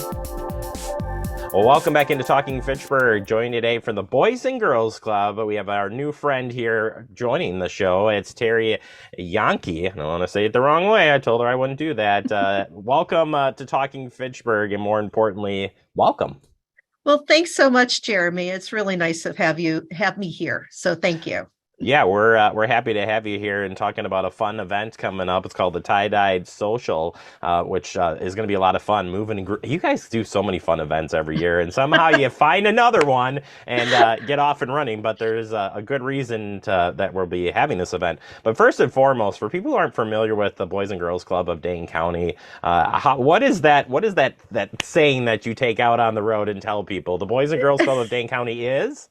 Well, welcome back into Talking Fitchburg. Joined today from the Boys and Girls Club. We have our new friend here joining the show. It's Terri Yanke. I don't want to say it the wrong way. I told her I wouldn't do that. Welcome to Talking Fitchburg, and more importantly, welcome. Well, thanks so much, Jeremy. It's really nice to have me here. So thank you. Yeah, we're happy to have you here and talking about a fun event coming up. It's called the Tie-Dyed Social, which is going to be a lot of fun. You guys do so many fun events every year, and somehow you find another one and get off and running. But there's a good reason that we'll be having this event. But first and foremost, for people who aren't familiar with the Boys and Girls Club of Dane County, what is that saying that you take out on the road and tell people? The Boys and Girls Club of Dane County is?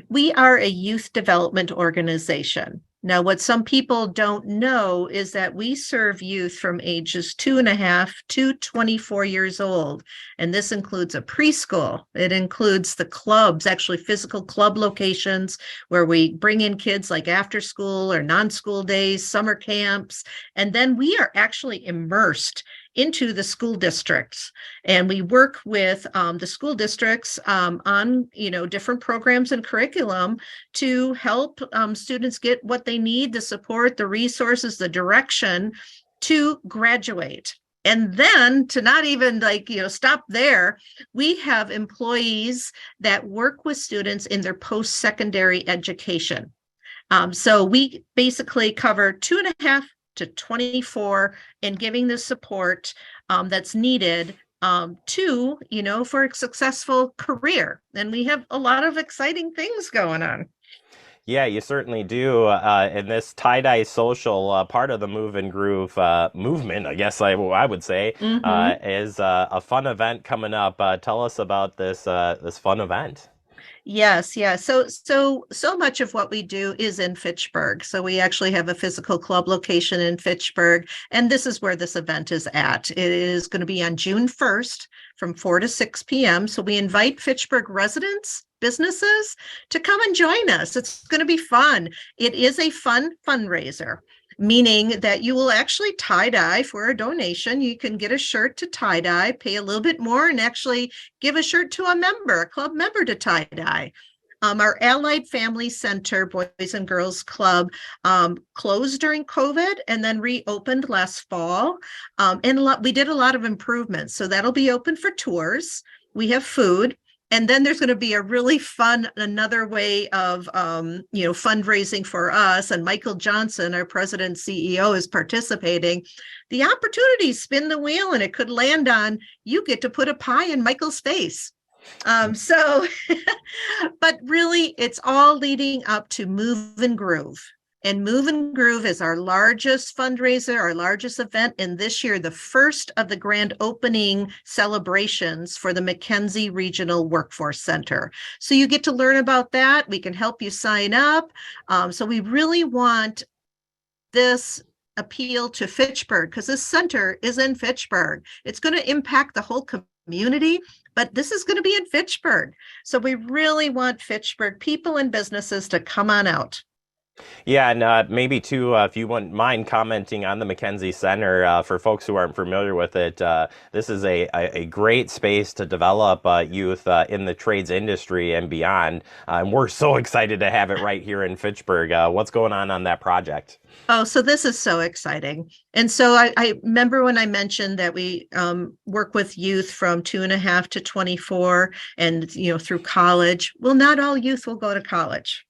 We are a youth development organization. Now, what some people don't know is that we serve youth from ages 2.5 to 24 years old. And this includes a preschool. It includes the clubs, actually physical club locations where we bring in kids like after school or non-school days, summer camps. And then we are actually immersed into the school districts, and we work with the school districts on different programs and curriculum to help students get what they need, the support, the resources, the direction to graduate. And then to not even stop there, we have employees that work with students in their post-secondary education. So we basically cover 2.5 to 24 and giving the support that's needed for a successful career. And we have a lot of exciting things going on. Yeah, you certainly do. And this tie-dye social, part of the Move and Groove movement, I guess I would say, is a fun event coming up. Tell us about this fun event. Yes, yeah. So much of what we do is in Fitchburg. So we actually have a physical club location in Fitchburg, and this is where this event is at. It is going to be on June 1st from 4 to 6 p.m. So we invite Fitchburg residents, businesses to come and join us. It's going to be fun. It is a fun fundraiser, meaning that you will actually tie-dye for a donation. You can get a shirt to tie-dye, pay a little bit more, and actually give a shirt to a club member to tie-dye. Our Allied Family Center, Boys and Girls Club, closed during COVID and then reopened last fall. And we did a lot of improvements. So that'll be open for tours. We have food. And then there's going to be a really fun, another way of, fundraising for us. And Michael Johnson, our president and CEO, is participating. The opportunity, spin the wheel, and it could land on, you get to put a pie in Michael's face. But really, it's all leading up to Move and Groove. And Move and Groove is our largest fundraiser, our largest event, and this year, the first of the grand opening celebrations for the McKenzie Regional Workforce Center. So you get to learn about that. We can help you sign up. So we really want this appeal to Fitchburg because this center is in Fitchburg. It's going to impact the whole community, but this is going to be in Fitchburg. So we really want Fitchburg people and businesses to come on out. Yeah, and maybe too, if you wouldn't mind commenting on the McKenzie Center, for folks who aren't familiar with it, this is a great space to develop youth in the trades industry and beyond. And we're so excited to have it right here in Fitchburg. What's going on that project? Oh, so this is so exciting. And so I remember when I mentioned that we work with youth from 2.5 to 24 and, through college. Well, not all youth will go to college.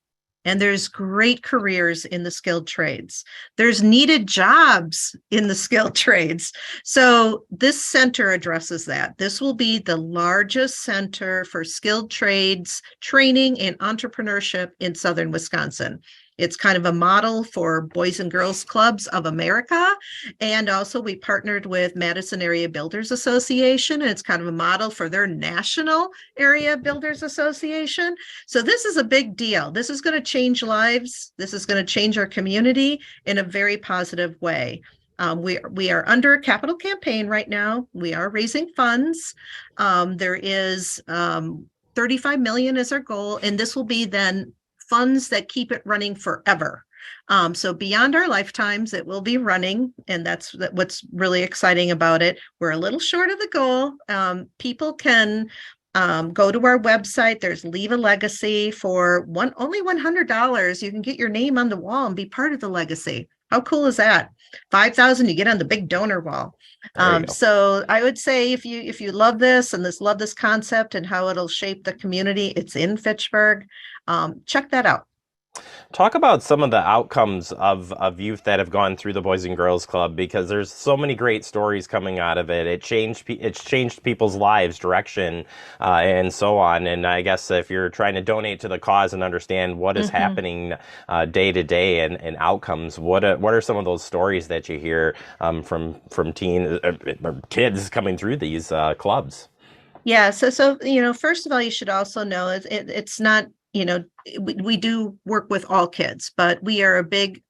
And there's great careers in the skilled trades. There's needed jobs in the skilled trades. So this center addresses that. This will be the largest center for skilled trades training and entrepreneurship in Southern Wisconsin. It's kind of a model for Boys and Girls Clubs of America. And also we partnered with Madison Area Builders Association. And it's kind of a model for their National Area Builders Association. So this is a big deal. This is going to change lives. This is going to change our community in a very positive way. We are under a capital campaign right now. We are raising funds. There is 35 million is our goal. And this will be then funds that keep it running forever. So beyond our lifetimes, it will be running, and that's what's really exciting about it. We're a little short of the goal. People can go to our website. There's Leave a Legacy for only $100. You can get your name on the wall and be part of the legacy. How cool is that? 5,000, you get on the big donor wall. There you go. So I would say if you love this and love this concept and how it'll shape the community, it's in Fitchburg. Check that out. Talk about some of the outcomes of youth that have gone through the Boys and Girls Club, because there's so many great stories coming out of it. It's changed people's lives, direction, and so on. And I guess if you're trying to donate to the cause and understand what is happening day to day and outcomes, what are some of those stories that you hear from teen kids coming through these clubs? Yeah. So first of all, you should also know it's not. We do work with all kids, but we are a big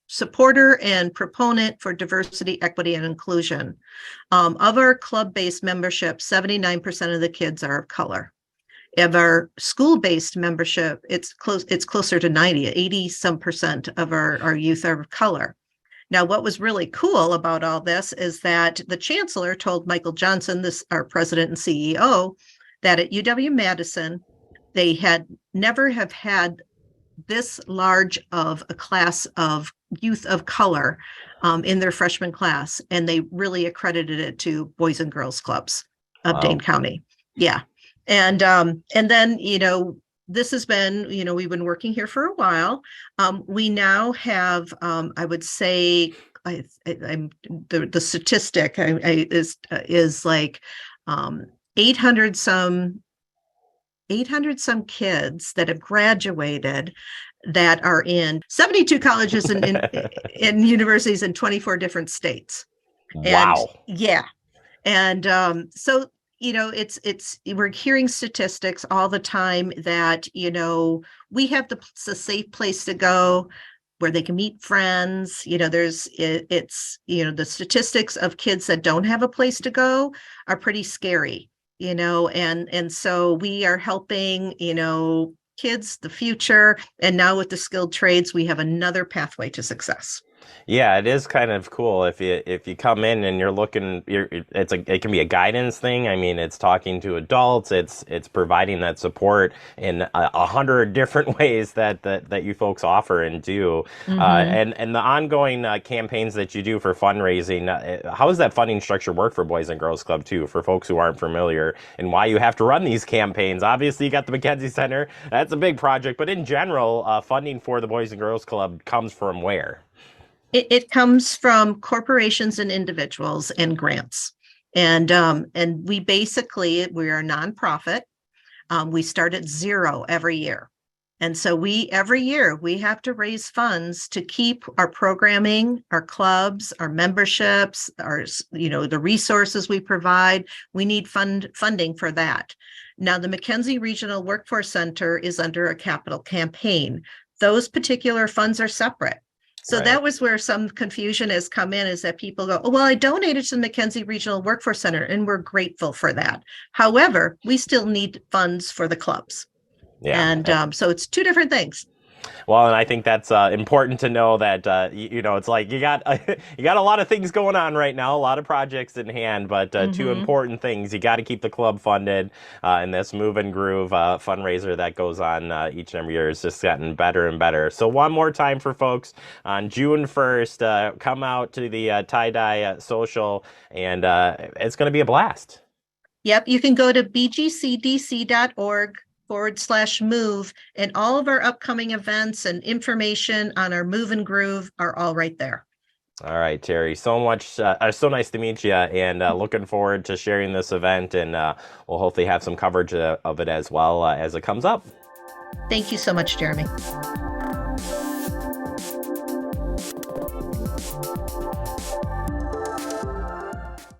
supporter and proponent for diversity, equity, and inclusion. Of our club-based membership, 79% of the kids are of color. Of our school-based membership, it's closer to 80% of our youth are of color. Now, what was really cool about all this is that the chancellor told Michael Johnson, our president and CEO, that at UW-Madison, they had never have had this large of a class of youth of color in their freshman class, and they really accredited it to Boys and Girls Clubs of Dane County. Yeah, and then this has been we've been working here for a while. We now have I would say I'm the statistic is like 800 some kids that have graduated that are in 72 colleges and in universities in 24 different states. Wow. And yeah. And so, we're hearing statistics all the time that, we have a safe place to go where they can meet friends. The statistics of kids that don't have a place to go are pretty scary. And so we are helping, kids, the future, and now with the skilled trades, we have another pathway to success. Yeah, it is kind of cool if you come in and you're looking. It can be a guidance thing. I mean, it's talking to adults. It's providing that support in 100 different ways that you folks offer and do. And the ongoing campaigns that you do for fundraising. How does that funding structure work for Boys and Girls Club too? For folks who aren't familiar, and why you have to run these campaigns. Obviously, you got the McKenzie Center. That's a big project, but in general, funding for the Boys and Girls Club comes from where? It comes from corporations and individuals and grants. And we are a nonprofit. We start at zero every year. And so every year we have to raise funds to keep our programming, our clubs, our memberships, the resources we provide. We need funding for that. Now, the McKenzie Regional Workforce Center is under a capital campaign. Those particular funds are separate. So Right. That was where some confusion has come in, is that people go, oh, well, I donated to the McKenzie Regional Workforce Center, and we're grateful for that. However, we still need funds for the clubs. Yeah. And so it's two different things. Well, and I think that's important to know that it's like you got a lot of things going on right now, a lot of projects in hand, but two important things: you got to keep the club funded, and this Move and Groove fundraiser that goes on each and every year is just getting better and better. So one more time for folks, on June 1st, come out to the tie-dye social, and it's going to be a blast. Yep, you can go to bgcdc.org/move, and all of our upcoming events and information on our Move and Groove are all right there. All right, Terri, so nice to meet you, and looking forward to sharing this event, and we'll hopefully have some coverage of it as well as it comes up. Thank you so much, Jeremy.